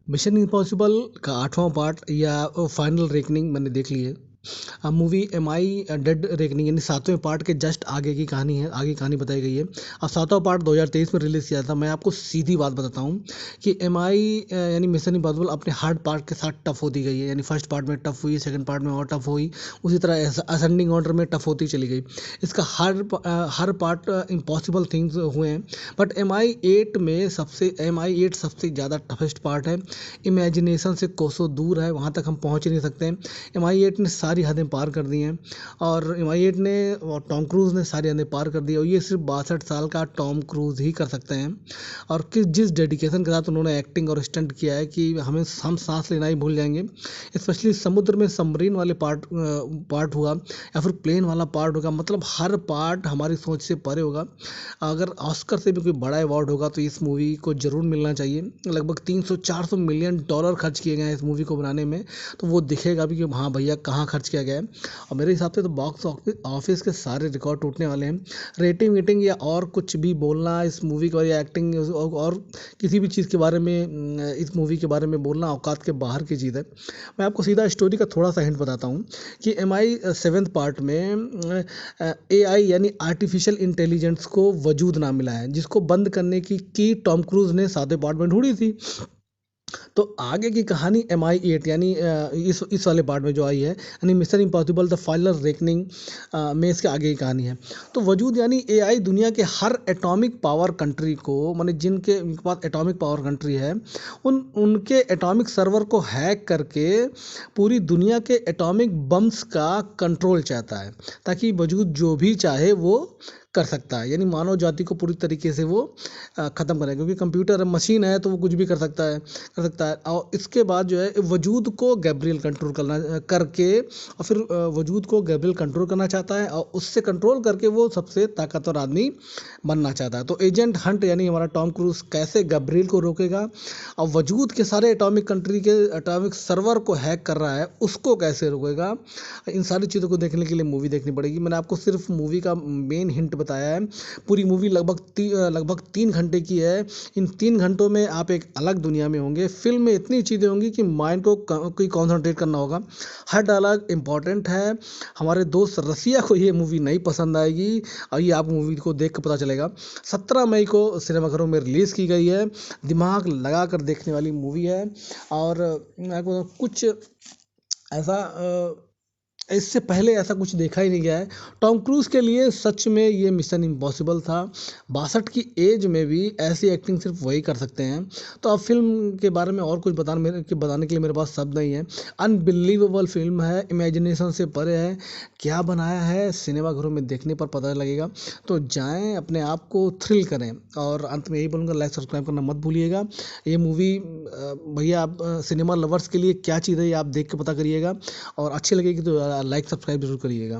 Mission Impossible का 8वां part या फाइनल रेकनिंग मैंने देख ली है। Movie M I Dead Reckoning यानी 7वें पार्ट के जस्ट आगे की कहानी है, आगे कहानी बताई गई है। और 7वां पार्ट 2023 में रिलीज़ किया था। मैं आपको सीधी बात बताता हूँ कि एम आई यानी मिशन इम्पॉसिबल अपने हार्ड पार्ट के साथ टफ होती गई है। यानी फर्स्ट पार्ट में टफ हुई, सेकंड पार्ट में और टफ हुई, उसी तरह असेंडिंग ऑर्डर में टफ होती चली गई। इसका हर पार्ट इम्पॉसिबल थिंग्स हुए हैं, बट एम आई 8 में एम आई 8 सबसे ज़्यादा टफेस्ट पार्ट है। इमेजिनेशन से कोसों दूर है, वहाँ तक हम पहुँच ही नहीं सकते हैं। एम आई 8 ने सारी हदें पार कर दी हैं, और एम आई 8 ने और टॉम क्रूज़ ने सारी हदें पार कर दी, और ये सिर्फ 62 साल का टॉम क्रूज़ ही कर सकते हैं। और जिस डेडिकेशन के साथ उन्होंने एक्टिंग और स्टंट किया है कि हम सांस लेना ही भूल जाएंगे। स्पेशली समुद्र में सबमरीन वाले पार्ट हुआ या फिर प्लेन वाला पार्ट होगा, मतलब हर पार्ट हमारी सोच से परे होगा। अगर ऑस्कर से भी कोई बड़ा अवार्ड होगा तो इस मूवी को ज़रूर मिलना चाहिए। लगभग 300-400 मिलियन डॉलर खर्च किए गए हैं इस मूवी को बनाने में, तो वो दिखेगा भी कि हाँ भैया कहाँ खर्च किया गया है। और मेरे हिसाब से तो बॉक्स ऑफिस के सारे रिकॉर्ड टूटने वाले हैं। रेटिंग वेटिंग या और कुछ भी बोलना इस मूवी के बारे या एक्टिंग और किसी भी चीज़ के बारे में, इस मूवी के बारे में बोलना औकात के बाहर की चीज़ है। मैं आपको सीधा स्टोरी का थोड़ा सा हिंट बताता हूँ कि एम आई 7th पार्ट में ए आई यानी आर्टिफिशियल इंटेलिजेंस को वजूद ना मिला है, जिसको बंद करने की टॉम क्रूज़ ने 7वें पार्ट में ढूंढी थी। तो आगे की कहानी एम आई 8 यानी इस वाले पार्ट में जो आई है, यानी mission impossible the final reckoning में इसके आगे की कहानी है। तो वजूद यानी एआई दुनिया के हर एटॉमिक पावर कंट्री को, माने जिनके पास एटॉमिक पावर कंट्री है, उनके एटॉमिक सर्वर को हैक करके पूरी दुनिया के एटॉमिक बम्स का कंट्रोल चाहता है, ताकि वजूद जो भी चाहे वो कर सकता है। यानी मानव जाति को पूरी तरीके से वो ख़त्म करेगा, क्योंकि कंप्यूटर मशीन है तो वो कुछ भी कर सकता है। और इसके बाद जो है वजूद को गैब्रियल कंट्रोल करके, और फिर वजूद को गैब्रियल कंट्रोल करना चाहता है, और उससे कंट्रोल करके वो सबसे ताकतवर आदमी बनना चाहता है। तो एजेंट हंट यानी हमारा टॉम क्रूज कैसे गैब्रियल को रोकेगा, और वजूद के सारे एटॉमिक कंट्री के एटॉमिक सर्वर को हैक कर रहा है उसको कैसे रोकेगा, इन सारी चीज़ों को देखने के लिए मूवी देखनी पड़ेगी। मैंने आपको सिर्फ मूवी का मेन हिंट बताया है। पूरी मूवी लगभग 3 घंटे की है। इन 3 घंटों में आप एक अलग दुनिया में होंगे। फिल्म में इतनी चीज़ें होंगी कि माइंड को कोई कॉन्सेंट्रेट करना होगा। हर डायलॉग इंपॉर्टेंट है। हमारे दोस्त रसिया को ये मूवी नहीं पसंद आएगी, और ये आप मूवी को देख कर पता चलेगा। 17 मई को सिनेमाघरों में रिलीज़ की गई है। दिमाग लगा कर देखने वाली मूवी है। और मैं आपको कुछ ऐसा इससे पहले ऐसा कुछ देखा ही नहीं गया है। टॉम क्रूज़ के लिए सच में ये मिशन इम्पॉसिबल था। 62 की एज में भी ऐसी एक्टिंग सिर्फ वही कर सकते हैं। तो अब फिल्म के बारे में और कुछ बताने के लिए मेरे पास शब्द नहीं है। अनबिलीवेबल फिल्म है, इमेजिनेशन से परे है। क्या बनाया है सिनेमाघरों में देखने पर पता लगेगा। तो जाएं, अपने आप को थ्रिल करें। और अंत में यही बोलूँगा, लाइक सब्सक्राइब करना मत भूलिएगा। ये मूवी भैया आप सिनेमा लवर्स के लिए क्या चीज़ है ये आप देख के पता करिएगा, और अच्छी लगेगी तो लाइक सब्सक्राइब जरूर करिएगा।